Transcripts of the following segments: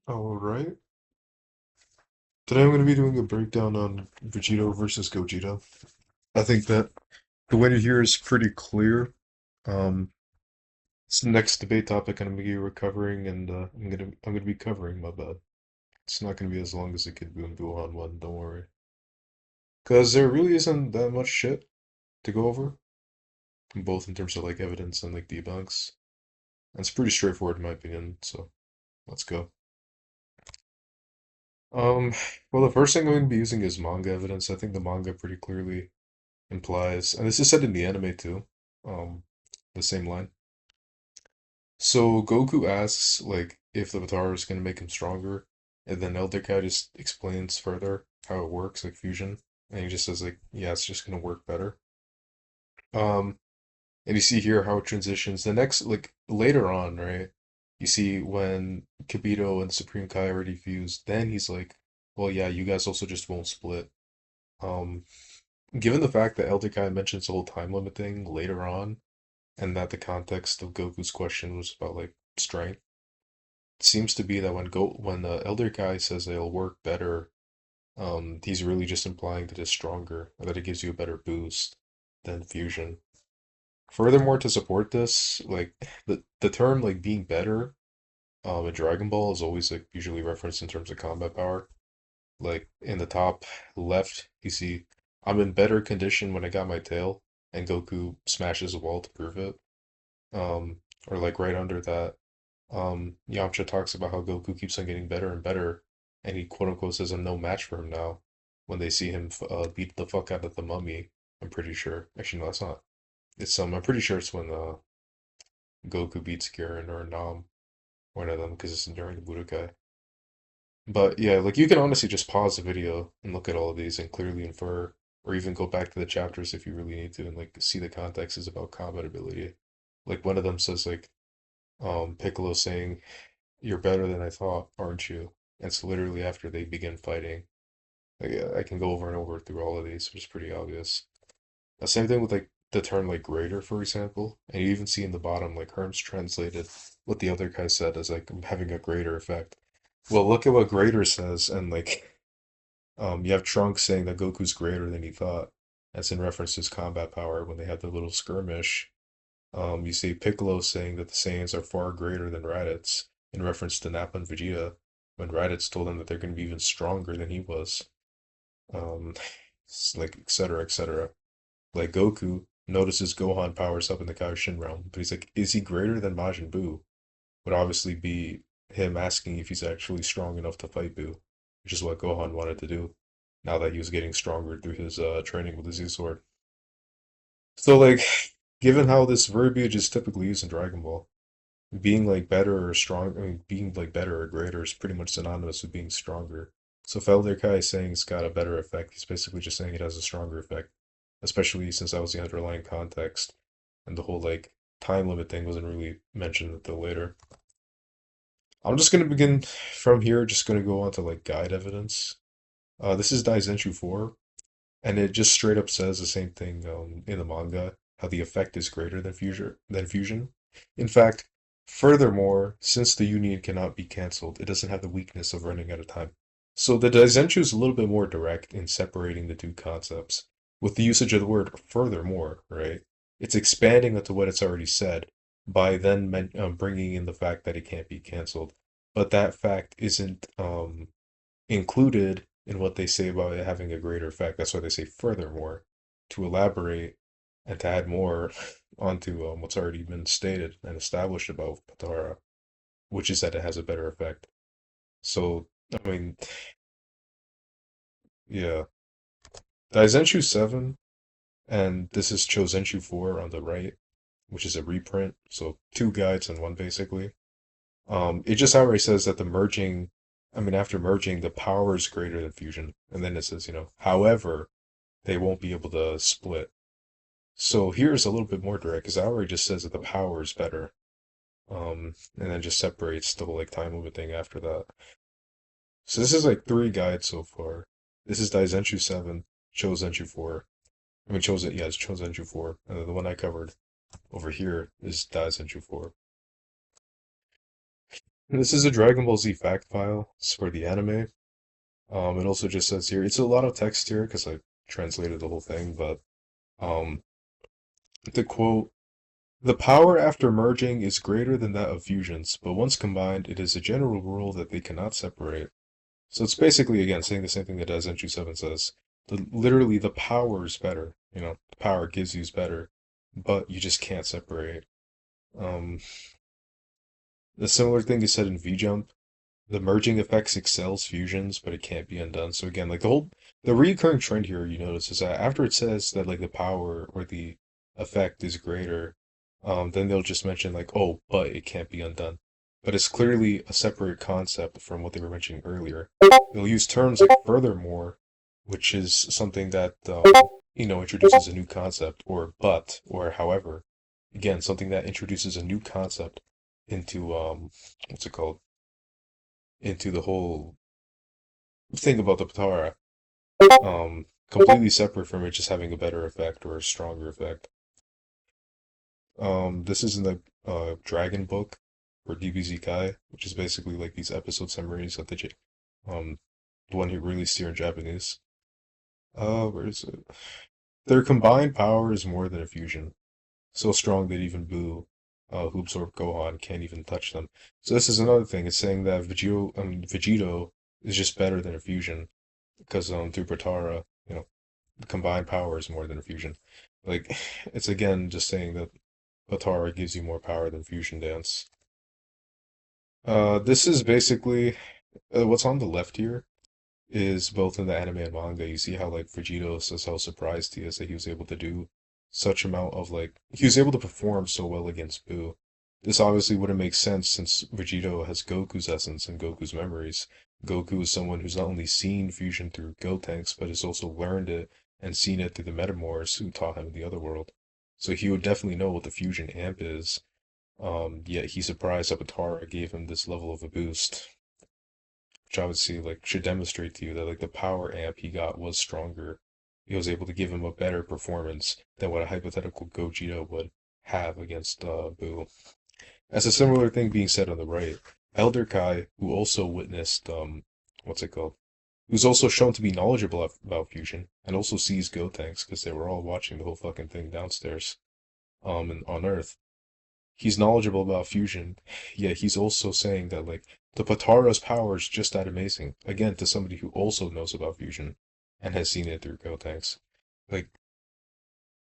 Alright. Today I'm going to be doing a breakdown on Vegito versus Gogeta. I think that the winner here is pretty clear. It's the next debate topic I'm going to be recovering, and I'm gonna be covering. My bad. It's not going to be as long as it could be in Buhan one. Don't worry, because there really isn't that much shit to go over, both in terms of like evidence and like debunks. And it's pretty straightforward in my opinion. So let's go. Um, well, the first thing I'm going to be using is manga evidence. I think the manga pretty clearly implies, and this is said in the anime too, um, the same line. So Goku asks like if the Potara is gonna make him stronger, and then Elder Kai just explains further how it works, like fusion, and he just says like, yeah, it's just gonna work better. Um, and you see here how it transitions. The next, like later on, right? You see when Kibito and Supreme Kai already fused, then he's like, well, yeah, you guys also just won't split. Um, Given the fact that Elder Kai mentions the whole time limit thing later on, and that the context of Goku's question was about like strength. It seems to be that when the elder guy says it'll work better, he's really just implying that it's stronger or that it gives you a better boost than fusion. Furthermore, to support this, like the term like being better, in Dragon Ball is always like usually referenced in terms of combat power. Like in the top left, you see I'm in better condition when I got my tail, and Goku smashes a wall to prove it. Or like right under that, Yamcha talks about how Goku keeps on getting better and better, and he quote unquote says I'm no match for him now. When they see him beat the fuck out of the mummy, I'm pretty sure. Actually, no, that's not. It's I'm pretty sure it's when Goku beats Garen or Nam, one of them, because it's during the Budokai. But yeah, like you can honestly just pause the video and look at all of these and clearly infer, or even go back to the chapters if you really need to, and like see the context is about combat ability. Like one of them says like Piccolo saying, "You're better than I thought, aren't you?" It's literally after they begin fighting. Like, I can go over and over through all of these, which is pretty obvious. The same thing with like the term like greater, for example, and you even see in the bottom like Herms translated what the other guy said as like having a greater effect. Well, look at what greater says, and like you have Trunks saying that Goku's greater than he thought. That's in reference to his combat power when they had the little skirmish. You see Piccolo saying that the Saiyans are far greater than Raditz, in reference to Nappa and Vegeta, when Raditz told him that they're going to be even stronger than he was. Um, like, etc., etc. Like, Goku notices Gohan powers up in the Kaioshin realm, but he's like, is he greater than Majin Buu? Would obviously be him asking if he's actually strong enough to fight Buu, which is what Gohan wanted to do, now that he was getting stronger through his training with the Z Sword. So, like, given how this verbiage is typically used in Dragon Ball, being like better or strong, I mean, being like better or greater is pretty much synonymous with being stronger. So if Elder Kai is saying it's got a better effect, he's basically just saying it has a stronger effect, especially since that was the underlying context, and the whole like time limit thing wasn't really mentioned until later. I'm just gonna begin from here, just gonna go on to like guide evidence. This is Daizenshuu 4, and it just straight up says the same thing in the manga, how the effect is greater than fusion. In fact, furthermore, since the union cannot be cancelled, it doesn't have the weakness of running out of time. So the Daizenshuu is a little bit more direct in separating the two concepts. With the usage of the word furthermore, right? It's expanding onto what it's already said by then bringing in the fact that it can't be cancelled. But that fact isn't included in what they say about it having a greater effect. That's why they say furthermore, to elaborate and to add more onto what's already been stated and established about Potara, which is that it has a better effect. So, I mean, yeah. Daizenshu 7, and this is Chozenshu 4 on the right, which is a reprint. So, two guides in one, basically. It just outright says that after merging, the power is greater than fusion. And then it says, however, they won't be able to split. So here's a little bit more direct because Aoi just says that the power is better. And then just separates the whole like time limit thing after that. So this is like three guides so far. This is Daizenshu 7, Chozenshu 4. I mean it's Chozenshu 4. And then the one I covered over here is Daizenshu 4. This is a Dragon Ball Z fact file. It's for the anime. It also just says here, it's a lot of text here because I translated the whole thing, but um, the quote, the power after merging is greater than that of fusions, but once combined, it is a general rule that they cannot separate. So it's basically, again, saying the same thing that Daizenshu 7 says. Literally, the power is better. The power it gives you is better, but you just can't separate. Um, the similar thing is said in V-Jump. The merging effects excels fusions, but it can't be undone. So again, like the recurring trend here you notice is that after it says that like the power or the effect is greater, then they'll just mention like, oh, but it can't be undone. But it's clearly a separate concept from what they were mentioning earlier. They'll use terms like furthermore, which is something that introduces a new concept, or but, or however. Again, something that introduces a new concept into what's it called? Into the whole thing about the Potara, completely separate from it just having a better effect or a stronger effect. This is in the Dragon book for DBZ Kai, which is basically like these episode summaries of um the one he released here in Japanese. Where is it? Their combined power is more than a fusion, so strong that even Boo, who absorbed Gohan, can't even touch them. So this is another thing. It's saying that Vegito is just better than a fusion because through Potara, the combined power is more than a fusion. Like it's again just saying that Potara gives you more power than Fusion Dance. This is basically what's on the left here is both in the anime and manga. You see how like Vegito says how surprised he is that he was able to do such amount of like he was able to perform so well against Boo. This obviously wouldn't make sense since Vegito has Goku's essence and Goku's memories. Goku is someone who's not only seen fusion through Gotenks, but has also learned it and seen it through the Metamors who taught him in the other world. So he would definitely know what the fusion amp is. Yet he's surprised that Potara gave him this level of a boost, which I would say like should demonstrate to you that like the power amp he got was stronger. It was able to give him a better performance than what a hypothetical Gogeta would have against Boo. As a similar thing being said on the right, Elder Kai, who also witnessed what's it called? Who's also shown to be knowledgeable about fusion and also sees Gotenks because they were all watching the whole fucking thing downstairs on Earth. He's knowledgeable about fusion, yet he's also saying that like the Potara's power is just that amazing. Again, to somebody who also knows about fusion and has seen it through Gotenks. Like,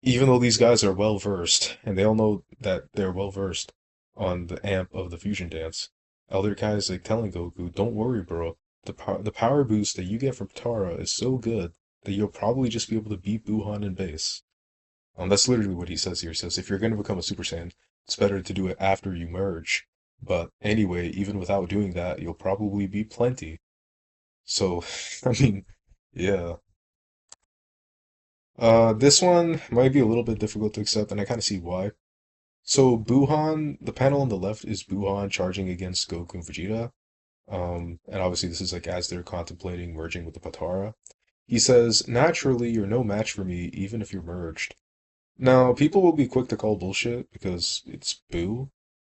even though these guys are well versed, and they all know that they're well versed on the amp of the fusion dance, Elder Kai is like telling Goku, "Don't worry, bro. The power boost that you get from Potara is so good that you'll probably just be able to beat Buhan in base." That's literally what he says here. He says, if you're going to become a Super Saiyan, it's better to do it after you merge. But anyway, even without doing that, you'll probably be plenty. So, I mean, yeah. This one might be a little bit difficult to accept, and I kind of see why. So, Buhan, the panel on the left is Buhan charging against Goku and Vegeta. And obviously, this is like as they're contemplating merging with the Potara. He says, naturally, you're no match for me, even if you're merged. Now, people will be quick to call bullshit because it's Boo,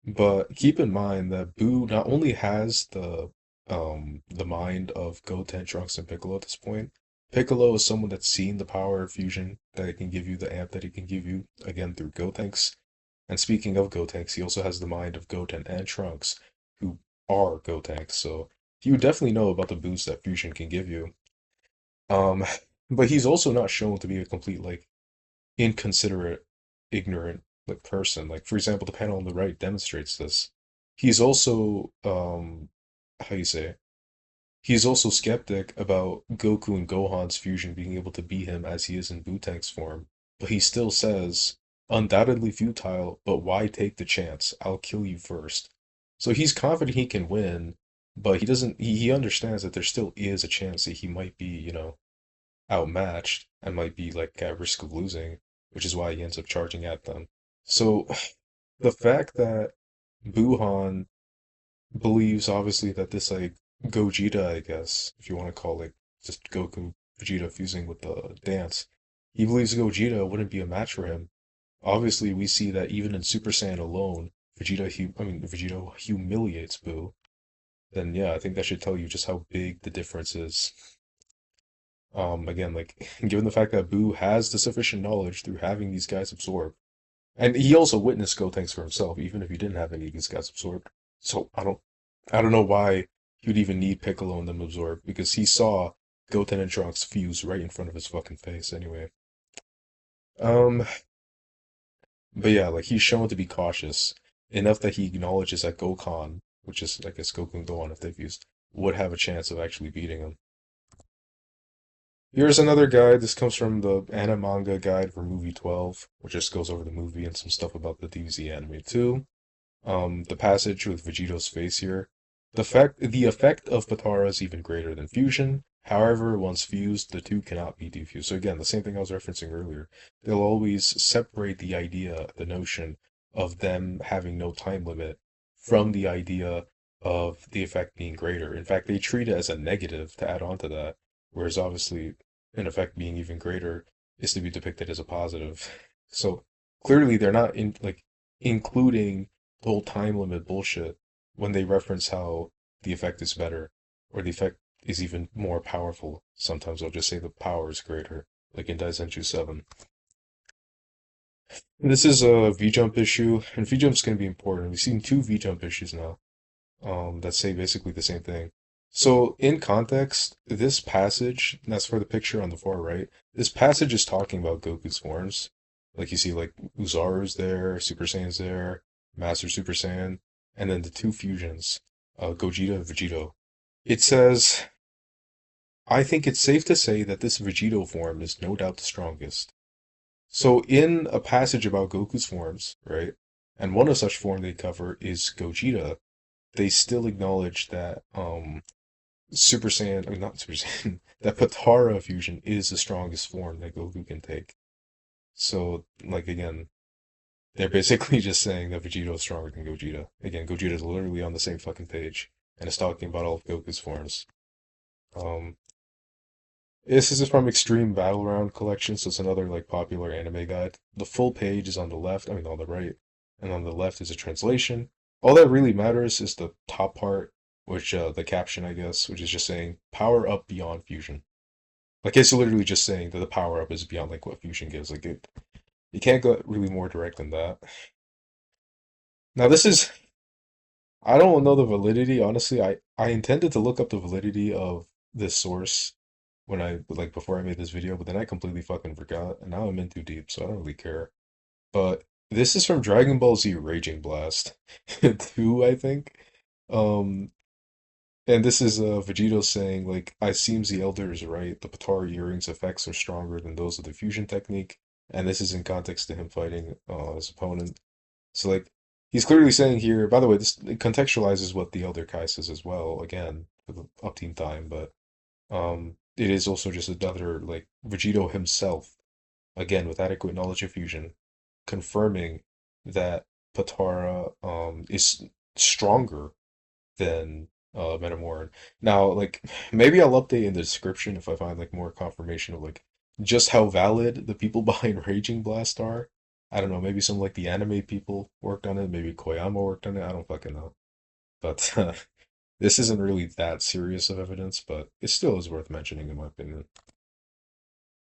but keep in mind that Boo not only has the mind of Goten, Trunks, and Piccolo at this point. Piccolo is someone that's seen the power of fusion that it can give you, the amp that it can give you, again through Gotenks. And speaking of Gotenks, he also has the mind of Goten and Trunks, who are Gotenks, so he would definitely know about the boost that fusion can give you. Um, but he's also not shown to be a complete like inconsiderate, ignorant like person. Like for example, the panel on the right demonstrates this. He's also how you say? He's also skeptic about Goku and Gohan's fusion being able to beat him as he is in Butank's form. But he still says, undoubtedly futile, but why take the chance? I'll kill you first. So he's confident he can win, but he doesn't he understands that there still is a chance that he might be, outmatched and might be like at risk of losing, which is why he ends up charging at them. So the fact that Buhan believes obviously that this like Gogeta, I guess, if you want to call it just Goku Vegeta fusing with the dance, he believes Gogeta wouldn't be a match for him. Obviously, we see that even in Super Saiyan alone, Vegeta humiliates Buu. then yeah, I think that should tell you just how big the difference is. Again, like given the fact that Boo has the sufficient knowledge through having these guys absorb, and he also witnessed Gotenks for himself, even if he didn't have any of these guys absorbed. So I don't know why he would even need Piccolo and them absorbed because he saw Goten and Trunks fuse right in front of his fucking face anyway. Um, but yeah, like he's shown to be cautious enough that he acknowledges that Gokhan, which is I guess Goku and Gohan if they've fused, would have a chance of actually beating him. Here's another guide. This comes from the anime manga guide for movie 12, which just goes over the movie and some stuff about the DBZ anime too. The passage with Vegito's face here. The effect of Potara is even greater than fusion. However, once fused, the two cannot be defused. So again, the same thing I was referencing earlier. They'll always separate the idea, the notion of them having no time limit from the idea of the effect being greater. In fact, they treat it as a negative to add on to that, whereas obviously an effect being even greater is to be depicted as a positive. So clearly they're not in like including the whole time limit bullshit when they reference how the effect is better or the effect is even more powerful. Sometimes they'll just say the power is greater, like in Daisenju 7. And this is a V-Jump issue, and V-Jump's going to be important. We've seen two V-Jump issues now that say basically the same thing. So, in context, this passage, and that's for the picture on the far right, this passage is talking about Goku's forms. Like you see, like Uzaru's there, Super Saiyan's there, Master Super Saiyan, and then the two fusions, Gogeta and Vegito. It says, I think it's safe to say that this Vegito form is no doubt the strongest. So, in a passage about Goku's forms, right, and one of such form they cover is Gogeta, they still acknowledge that Super Saiyan, I mean not Super Saiyan, that Potara fusion is the strongest form that Goku can take. So, like again, they're basically just saying that Vegito is stronger than Gogeta. Again, Gogeta is literally on the same fucking page and is talking about all of Goku's forms. Um, this is from Extreme Battle Round Collection, so it's another like popular anime guide. The full page is on the left, I mean on the right, and on the left is a translation. All that really matters is the top part, which the caption I guess, which is just saying power up beyond fusion. Like it's literally just saying that the power up is beyond like what fusion gives. Like it, you can't go really more direct than that. Now this is I don't know the validity, honestly. I intended to look up the validity of this source when I like before I made this video, but then I completely fucking forgot, and now I'm in too deep, so I don't really care. But this is from Dragon Ball Z Raging Blast 2, I think. Um, and this is Vegito saying like, "I seems the Elder is right. The Potara earrings effects are stronger than those of the fusion technique." And this is in context to him fighting his opponent. So like he's clearly saying here, by the way, this it contextualizes what the Elder Kai says as well, again, for the up team time, but it is also just another like Vegito himself, again with adequate knowledge of fusion, confirming that Potara is stronger than Metamoran. Now, like maybe I'll update in the description if I find like more confirmation of like just how valid the people behind Raging Blast are. I don't know, maybe some like the anime people worked on it, maybe Koyama worked on it, I don't fucking know. But this isn't really that serious of evidence, but it still is worth mentioning in my opinion.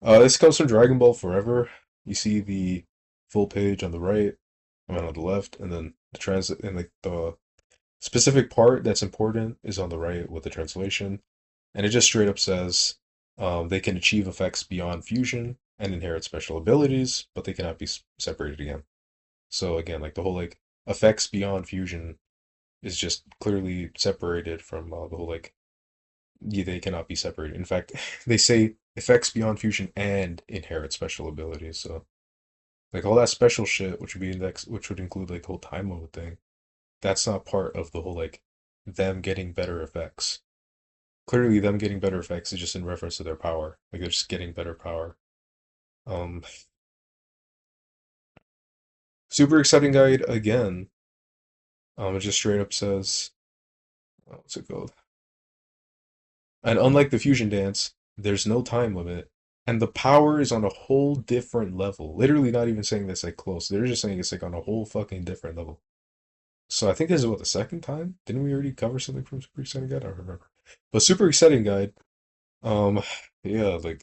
This comes from Dragon Ball Forever. You see the full page on the right, I mean on the left, and then the transit and like the specific part that's important is on the right with the translation, and it just straight up says they can achieve effects beyond fusion and inherit special abilities, but they cannot be separated again. So again, like the whole like effects beyond fusion is just clearly separated from the whole like yeah, they cannot be separated. In fact, they say effects beyond fusion and inherit special abilities. So like all that special shit, which would be index, which would include like the whole time mode thing, that's not part of the whole like them getting better effects. Clearly, them getting better effects is just in reference to their power. Like they're just getting better power. Um, super exciting guide again. It just straight up says, what's it called? And unlike the fusion dance, there's no time limit, and the power is on a whole different level. Literally, not even saying this like close. They're just saying it's like on a whole fucking different level. So I think this is what the second time? Didn't we already cover something from Super Exciting Guide? I don't remember. But Super Exciting Guide, um, yeah, like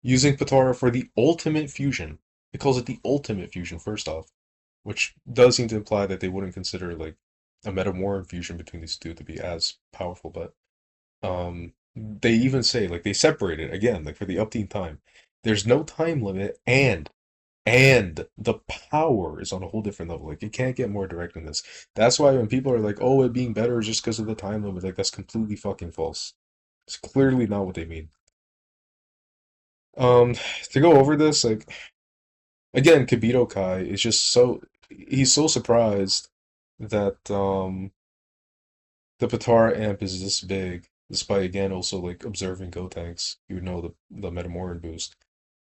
using Potara for the ultimate fusion. It calls it the ultimate fusion, first off, which does seem to imply that they wouldn't consider like a Metamorph fusion between these two to be as powerful, but they even say like they separate it again, like for the upteen time. There's no time limit and the power is on a whole different level. Like it can't get more direct than this. That's why when people are like, "Oh, it being better is just because of the time limit," like that's completely fucking false. It's clearly not what they mean. Um, to go over this, like again, Kibito Kai is just so he's so surprised that the Potara amp is this big, despite again also like observing Gotenks. You would know the Metamorphin boost.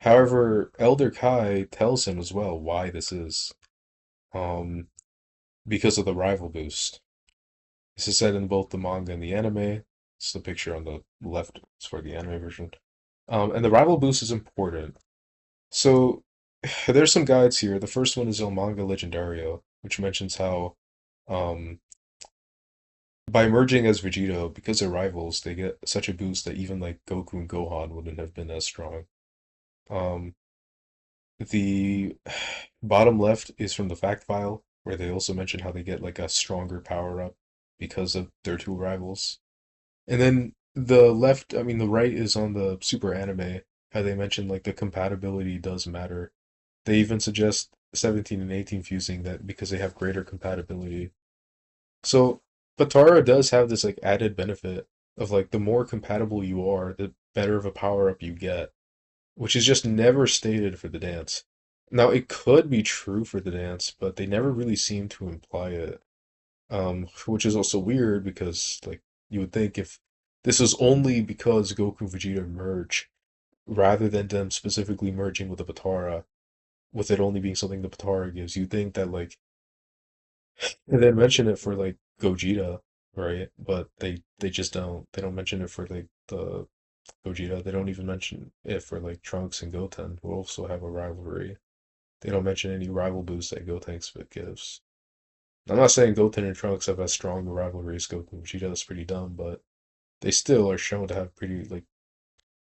However, Elder Kai tells him as well why this is. Um, because of the rival boost. This is said in both the manga and the anime. It's the picture on the left is for the anime version. And the rival boost is important. So there's some guides here. The first one is El Manga Legendario, which mentions how um, by merging as Vegito, because they're rivals, they get such a boost that even like Goku and Gohan wouldn't have been as strong. Um, the bottom left is from the fact file, where they also mention how they get like a stronger power up because of their two rivals. And then the left, I mean the right is on the Super Anime, how they mention like the compatibility does matter. They even suggest 17 and 18 fusing that because they have greater compatibility. So Potara does have this like added benefit of like the more compatible you are, the better of a power up you get, which is just never stated for the dance. Now it could be true for the dance, but they never really seem to imply it. Which is also weird because like you would think if this was only because Goku and Vegeta merge, rather than them specifically merging with the Potara, with it only being something the Potara gives, you'd think that like and then mention it for like Gogeta, right? But they just don't. They don't mention it for like the Gogeta. They don't even mention it for like Trunks and Goten, who also have a rivalry. They don't mention any rival boosts that Gotenks gives. I'm not saying Goten and Trunks have as strong a rivalry as Goku and Vegeta. That's pretty dumb, but they still are shown to have pretty like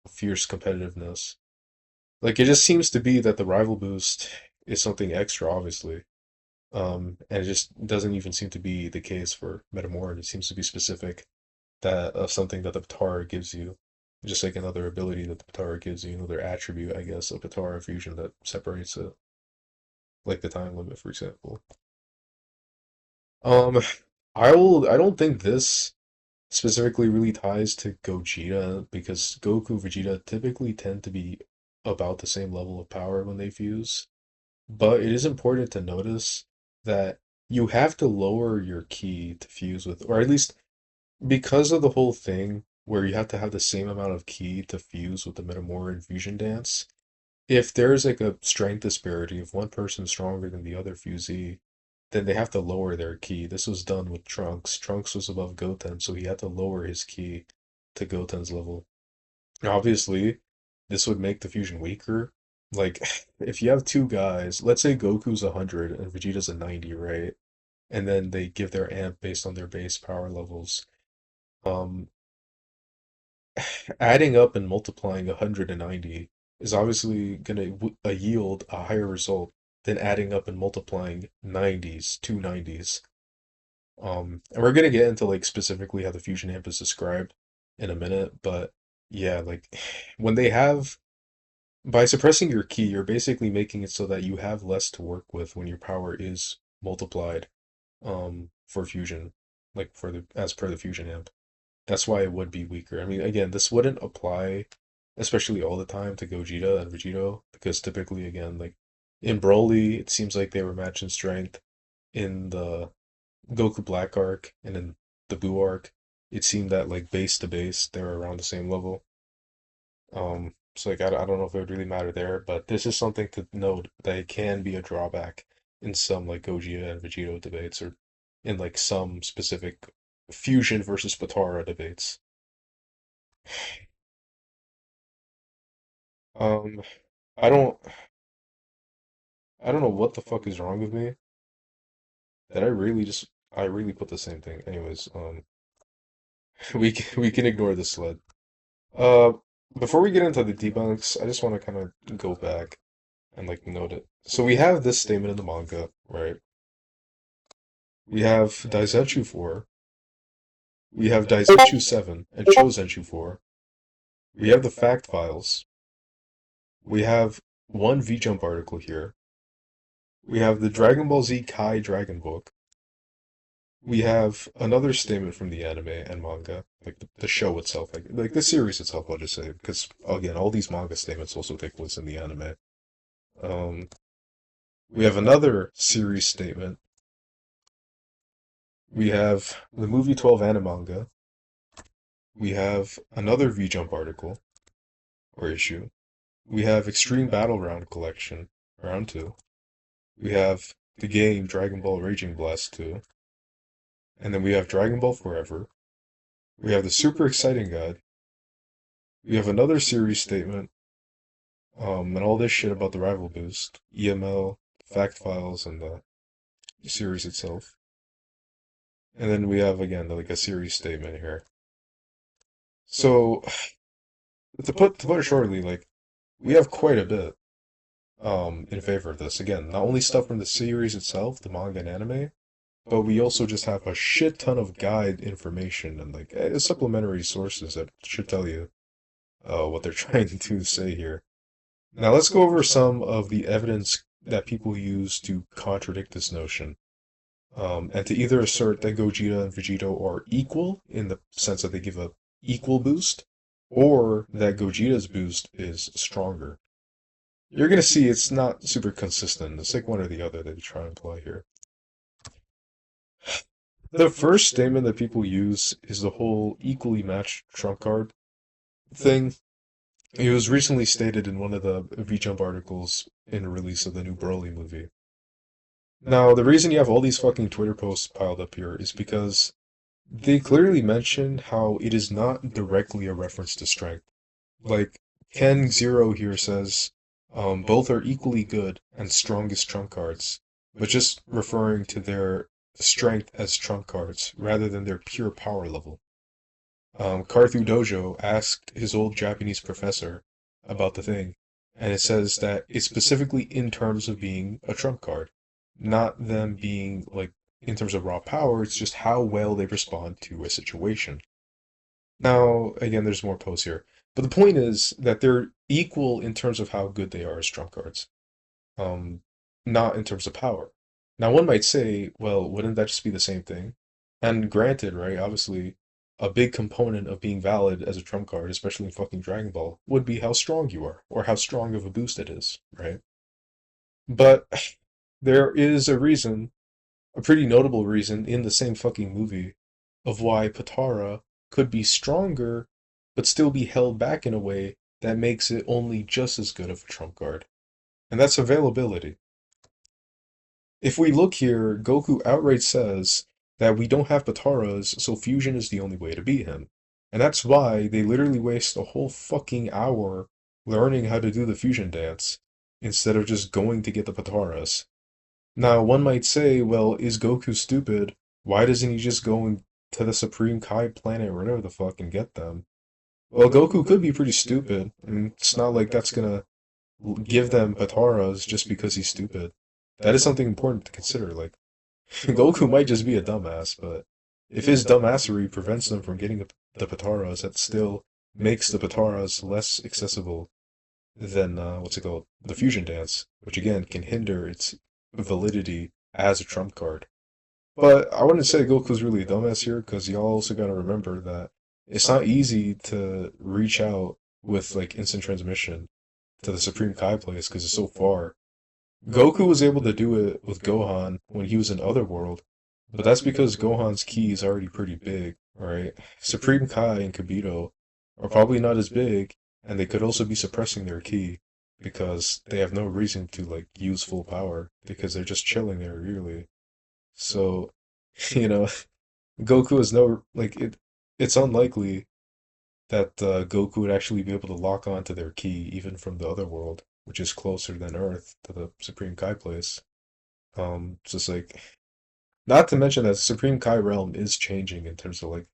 fierce competitiveness. Like it just seems to be that the rival boost is something extra, obviously. And it just doesn't even seem to be the case for Metamorph. It seems to be specific that of something that the Potara gives you. Just like another ability that the Potara gives you, another attribute, I guess, of Potara fusion that separates it, like the time limit, for example. Um, I don't think this specifically really ties to Gogeta because Goku Vegeta typically tend to be about the same level of power when they fuse. But it is important to notice that you have to lower your key to fuse with, or at least because of the whole thing where you have to have the same amount of key to fuse with the Metamora Fusion Dance. If there's like a strength disparity, if one person's stronger than the other fusee, then they have to lower their key. This was done with Trunks. Trunks was above Goten, so he had to lower his key to Goten's level. Obviously, this would make the fusion weaker. Like, if you have two guys, let's say Goku's 100 and Vegeta's a 90, right? And then they give their amp based on their base power levels. Um, Adding up and multiplying 190 is obviously going to yield a higher result than adding up and multiplying 90s, two 90s. And we're gonna get into like specifically how the fusion amp is described in a minute, but yeah, like when they have by suppressing your key, you're basically making it so that you have less to work with when your power is multiplied for fusion, like for the as per the fusion amp. That's why it would be weaker. I mean, again, this wouldn't apply, especially all the time, to Gogeta and Vegito, because typically, again, like in Broly, it seems like they were matched in strength. In the Goku Black arc and in the Buu arc, it seemed that like base to base, they were around the same level. So like I don't know if it would really matter there, but this is something to note that it can be a drawback in some like Gogeta and Vegito debates or in like some specific Fusion versus Potara debates. Um, I don't I don't know what the fuck is wrong with me. Did I really just I really put the same thing. Anyways, we can ignore this sled. Uh, before we get into the debunks, I just want to kind of go back and like note it. So we have this statement in the manga, right? We have Daizenshuu 4, we have Daizenshuu 7, and Chozenshuu 4. We have the fact files. We have one V-Jump article here. We have the Dragon Ball Z Kai Dragon Book. We have another statement from the anime and manga, like the show itself, like the series itself, I'll just say, because again, all these manga statements also take place in the anime. Um, we have another series statement. We have the movie 12 anime manga. We have another V-Jump article or issue. We have Extreme Battle Round Collection, Round 2. We have the game Dragon Ball Raging Blast 2. And then we have Dragon Ball Forever. We have the Super Exciting Guide. We have another series statement, and all this shit about the Rival Boost, EML, fact files, and the series itself. And then we have again like a series statement here. So to put it shortly, like we have quite a bit in favor of this. Again, not only stuff from the series itself, the manga and anime, but we also just have a shit ton of guide information and like supplementary sources that should tell you what they're trying to say here. Now let's go over some of the evidence that people use to contradict this notion, and to either assert that Gogeta and Vegito are equal in the sense that they give a equal boost, or that Gogeta's boost is stronger. You're gonna see it's not super consistent. It's like one or the other that you try and apply here. The first statement that people use is the whole equally matched trump card thing. It was recently stated in one of the V-Jump articles in the release of the new Broly movie. Now, the reason you have all these fucking Twitter posts piled up here is because they clearly mention how it is not directly a reference to strength. Like, Ken Zero here says, both are equally good and strongest trump cards, but just referring to their strength as trump cards rather than their pure power level. Karthu Dojo asked his old Japanese professor about the thing, and it says that it's specifically in terms of being a trump card, not them being like in terms of raw power, it's just how well they respond to a situation. Now, again, there's more posts here, but the point is that they're equal in terms of how good they are as trump cards, um, not in terms of power. Now, one might say, well, wouldn't that just be the same thing? And granted, right, obviously, a big component of being valid as a trump card, especially in fucking Dragon Ball, would be how strong you are, or how strong of a boost it is, right? But there is a reason, a pretty notable reason, in the same fucking movie of why Potara could be stronger, but still be held back in a way that makes it only just as good of a trump card. And that's availability. If we look here, Goku outright says that we don't have Pataras, so fusion is the only way to beat him. And that's why they literally waste a whole fucking hour learning how to do the fusion dance instead of just going to get the Pataras. Now, one might say, well, is Goku stupid? Why doesn't he just go to the Supreme Kai planet or whatever the fuck and get them? Well, Goku could be pretty stupid, and it's not like that's gonna give them Pataras just because he's stupid. That is something important to consider. Like, Goku might just be a dumbass, but if his dumbassery prevents them from getting the Pataras, that still makes the Pataras less accessible than, what's it called? The Fusion Dance, which again can hinder its validity as a trump card. But I wouldn't say Goku's really a dumbass here, because y'all also gotta remember that it's not easy to reach out with like instant transmission to the Supreme Kai place because it's so far. Goku was able to do it with Gohan when he was in Otherworld, but that's because Gohan's ki is already pretty big, right? Supreme Kai and Kibito are probably not as big, and they could also be suppressing their ki because they have no reason to like use full power because they're just chilling there really. So, you know, Goku is no like it. It's unlikely that Goku would actually be able to lock on to their ki even from the other world, which is closer than Earth to the Supreme Kai place. It's just like Not to mention that the Supreme Kai realm is changing in terms of like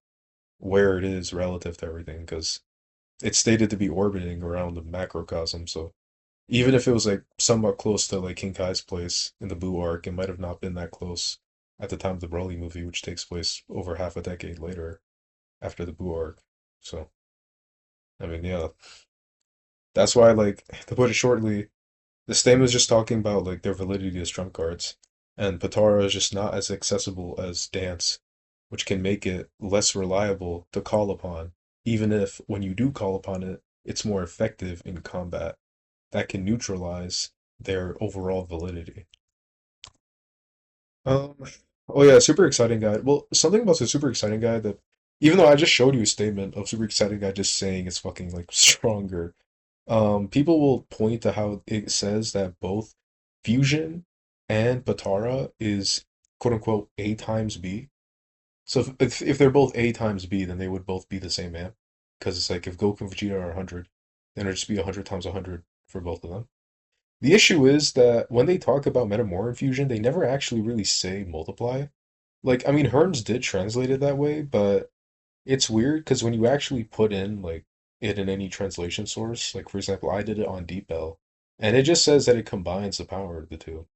where it is relative to everything, because it's stated to be orbiting around the macrocosm. So even if it was like somewhat close to like King Kai's place in the Buu arc, it might have not been that close at the time of the Broly movie, which takes place over half a decade later after the Buu arc. So I mean, yeah, that's why like to put it shortly, the statement is just talking about like their validity as trump cards, and Potara is just not as accessible as Dance, which can make it less reliable to call upon, even if when you do call upon it, it's more effective in combat. That can neutralize their overall validity. Um, oh yeah, super exciting guy. Well, something about the super exciting guy that, even though I just showed you a statement of super exciting guy just saying it's fucking like stronger, people will point to how it says that both Fusion and Potara is quote unquote A times B. So if they're both A times B, then they would both be the same amp. Because it's like if Goku and Vegeta are 100, then it'd just be 100 times 100 for both of them. The issue is that when they talk about Metamoran fusion, they never actually really say multiply. Like, I mean, Hearns did translate it that way, but it's weird because when you actually put in like it in any translation source, like for example, I did it on DeepL, and it just says that it combines the power of the two.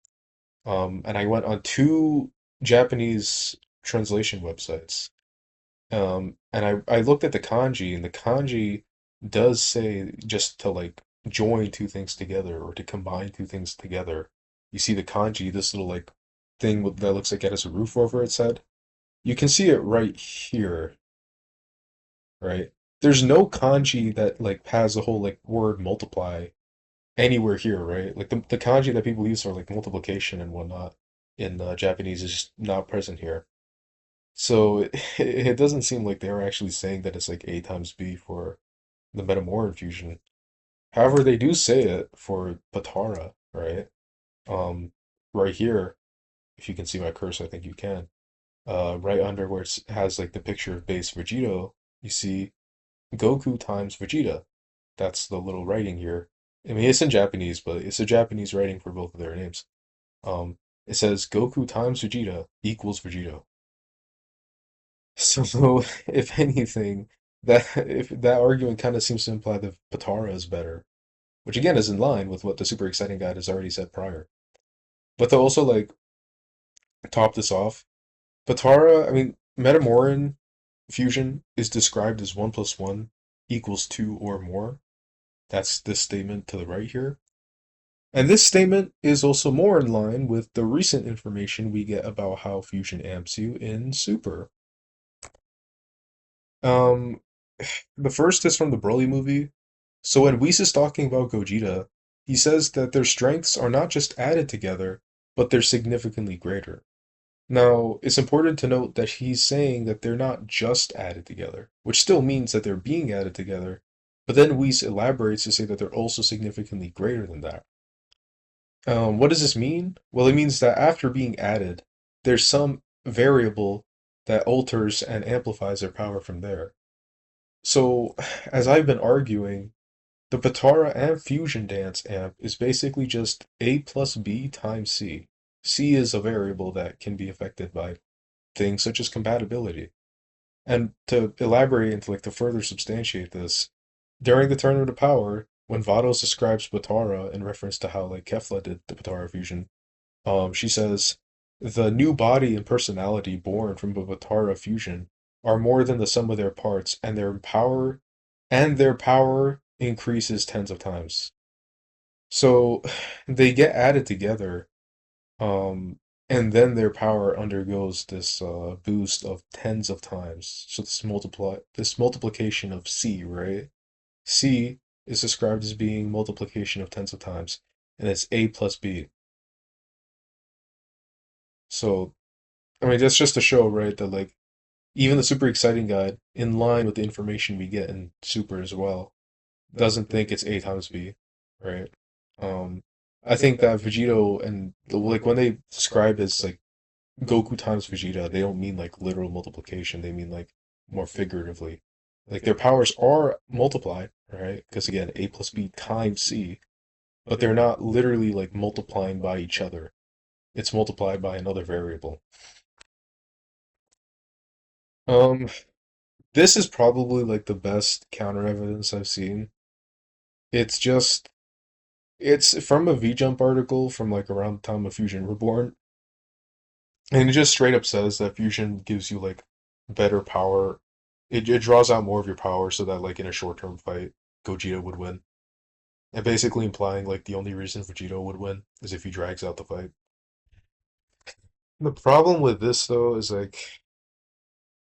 And I went on two Japanese translation websites, and I looked at the kanji, and the kanji does say just to like join two things together or to combine two things together. You see the kanji, this little like thing that looks like it has a roof over its head. You can see it right here, right? There's no kanji that like has the whole like word multiply anywhere here, right? Like the kanji that people use for like multiplication and whatnot in Japanese is just not present here. So it doesn't seem like they're actually saying that it's like A times B for the Metamoran fusion. However, they do say it for Potara, right? Um, right here, if you can see my cursor, I think you can. Right under where it has like the picture of base Vegito, you see Goku times Vegeta. That's the little writing here. I mean, it's in Japanese, but it's a Japanese writing for both of their names. Um, it says Goku times Vegeta equals Vegito. So, if anything, that if that argument kind of seems to imply that Potara is better, which again is in line with what the super exciting guy has already said prior. But to also like top this off, Potara, I mean, Metamoran fusion is described as 1 plus 1 equals 2 or more. That's this statement to the right here. And this statement is also more in line with the recent information we get about how fusion amps you in Super. Um, the first is from the Broly movie. So when Whis is talking about Gogeta, he says that their strengths are not just added together, but they're significantly greater. Now, it's important to note that he's saying that they're not just added together, which still means that they're being added together, but then Whis elaborates to say that they're also significantly greater than that. What does this mean? Well, it means that after being added, there's some variable that alters and amplifies their power from there. So, as I've been arguing, the Potara and Fusion Dance amp is basically just A plus B times C. C is a variable that can be affected by things such as compatibility. And to elaborate and to like to further substantiate this, during the Tournament of Power, when Vados describes Potara in reference to how like Kefla did the Potara fusion, she says, the new body and personality born from the Potara fusion are more than the sum of their parts, and their power increases tens of times. So they get added together, um, and then their power undergoes this boost of tens of times. So this multiplication of C, right? C is described as being multiplication of tens of times, and it's A plus B. So I mean that's just to show, right, that like even the super exciting guide, in line with the information we get in Super as well, doesn't think it's A times B, right? Um, I think that Vegito and like when they describe as like Goku times Vegeta, they don't mean like literal multiplication. They mean like more figuratively. Like their powers are multiplied, right? Because again, A plus B times C, but they're not literally like multiplying by each other. It's multiplied by another variable. Um, this is probably like the best counter evidence I've seen. It's just it's from a V-Jump article from like around the time of Fusion Reborn, and it just straight up says that Fusion gives you like better power. It draws out more of your power so that like in a short-term fight, Gogeta would win. And basically implying like the only reason Vegito would win is if he drags out the fight. The problem with this though is like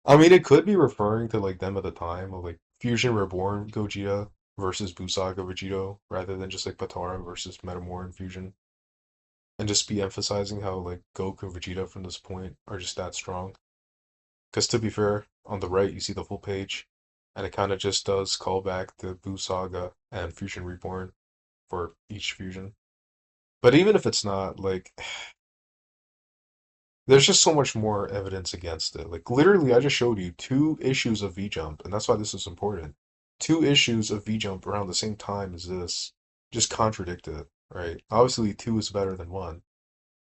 I mean it could be referring to like them at the time of like Fusion Reborn Gogeta versus Busaga Vegito rather than just like Potara versus Metamoran Fusion. And just be emphasizing how like Goku and Vegeta from this point are just that strong. Because to be fair, on the right you see the full page, and it kind of just does call back to Buu Saga and Fusion Reborn for each fusion. But even if it's not, like, there's just so much more evidence against it. Like, literally, I just showed you two issues of V Jump, and that's why this is important. Two issues of V Jump around the same time as this just contradict it, right? Obviously, two is better than one.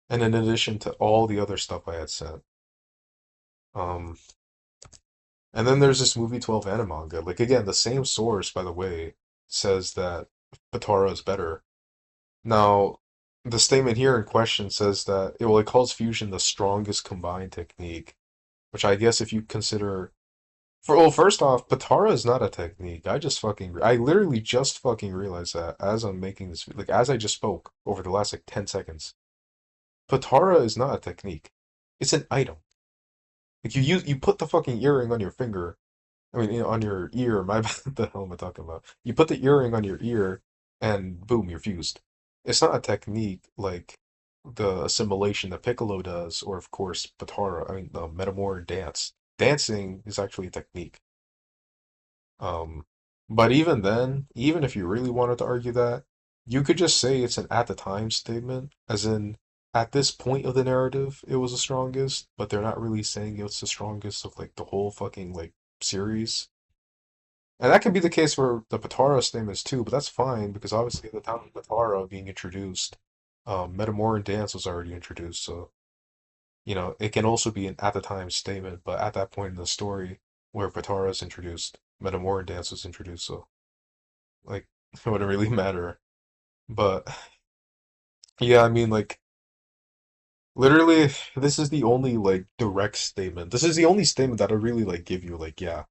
And in addition to all the other stuff I had said. Um, and then there's this movie 12 Animanga. Like, again, the same source, by the way, says that Potara is better. Now, the statement here in question says that it calls fusion the strongest combined technique, which I guess if you consider first off, Potara is not a technique. I literally just fucking realized that as I'm making this like as I just spoke over the last like 10 seconds. Potara is not a technique. It's an item. Like you put the fucking earring on your finger. I mean, on your ear. My bad. What the hell am I talking about? You put the earring on your ear, and boom, you're fused. It's not a technique like the assimilation that Piccolo does, or of course Potara. I mean, the Metamora dance. Dancing is actually a technique. Um, but even then, even if you really wanted to argue that, you could just say it's an at the time statement, as in at this point of the narrative, it was the strongest, but they're not really saying it's the strongest of like the whole fucking like series. And that could be the case for the Potara statements too, but that's fine because obviously at the time of Potara being introduced, Metamoran Dance was already introduced, so it can also be an at the time statement, but at that point in the story where Potara is introduced, Metamoran Dance was introduced, so like it wouldn't really matter. But yeah, I mean like literally this is the only like direct statement. This is the only statement that I really like give you like, yeah,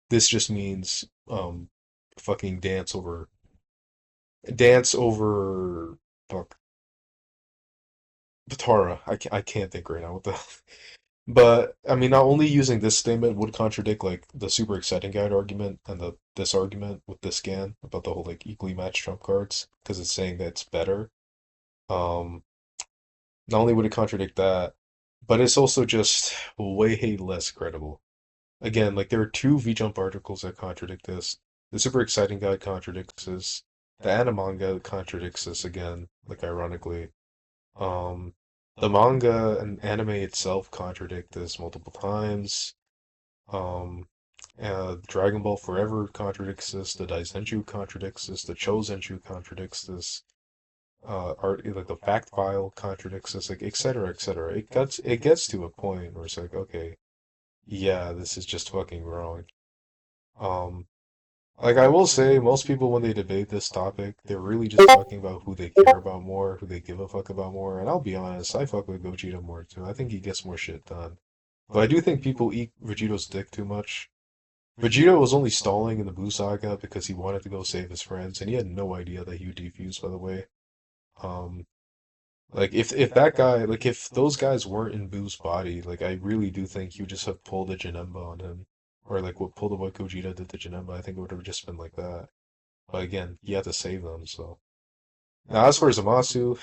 this just means fucking dance over fuck Potara. I can't think right now what the but I mean not only using this statement would contradict like the super exciting guide argument and the this argument with the scan about the whole like equally matched trump cards because it's saying that it's better. Um Not only would it contradict that, but it's also just way less credible. Again, like there are two V-Jump articles that contradict this. The super exciting guide contradicts this. The Animanga contradicts this again, like ironically. Um, the manga and anime itself contradict this multiple times. Um, Dragon Ball Forever contradicts this. The Daisenju contradicts this. The Chosenju contradicts this. Art like the fact file contradicts this, like etc. etc. It gets to a point where it's like, okay, yeah, this is just fucking wrong. Um, like I will say, most people when they debate this topic, they're really just talking about who they care about more, who they give a fuck about more. And I'll be honest, I fuck with Gogeta more too. I think he gets more shit done. But I do think people eat Vegito's dick too much. Vegito was only stalling in the Blue Saga because he wanted to go save his friends, and he had no idea that he would defuse, by the way. Um, Like if that guy like if those guys weren't in Boo's body, like I really do think he would just have pulled a Janemba on him. Or like what pulled what Gogeta did to Janemba, I think it would have just been like that. But again, he had to save them, so. Now as for Zamasu,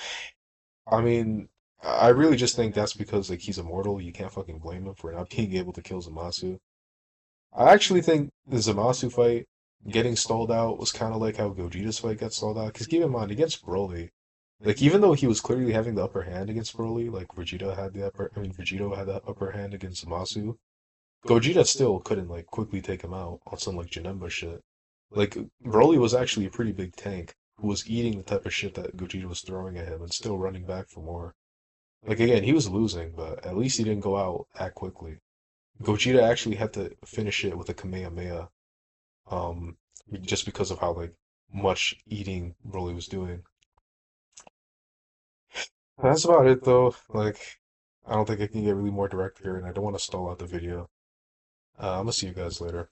I mean I really just think that's because like he's immortal, you can't fucking blame him for not being able to kill Zamasu. I actually think the Zamasu fight getting stalled out was kinda like how Gogeta's fight got stalled out, because keep in mind against Broly. Like even though he was clearly having the upper hand against Broly, like Vegito had the upper hand against Zamasu. Gogeta still couldn't like quickly take him out on some like Janemba shit. Like Broly was actually a pretty big tank who was eating the type of shit that Gogeta was throwing at him and still running back for more. Like again, he was losing, but at least he didn't go out that quickly. Gogeta actually had to finish it with a Kamehameha, um, just because of how like much eating Broly was doing. That's about it though. Like, I don't think I can get really more direct here, and I don't want to stall out the video. I'm gonna see you guys later.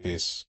Peace.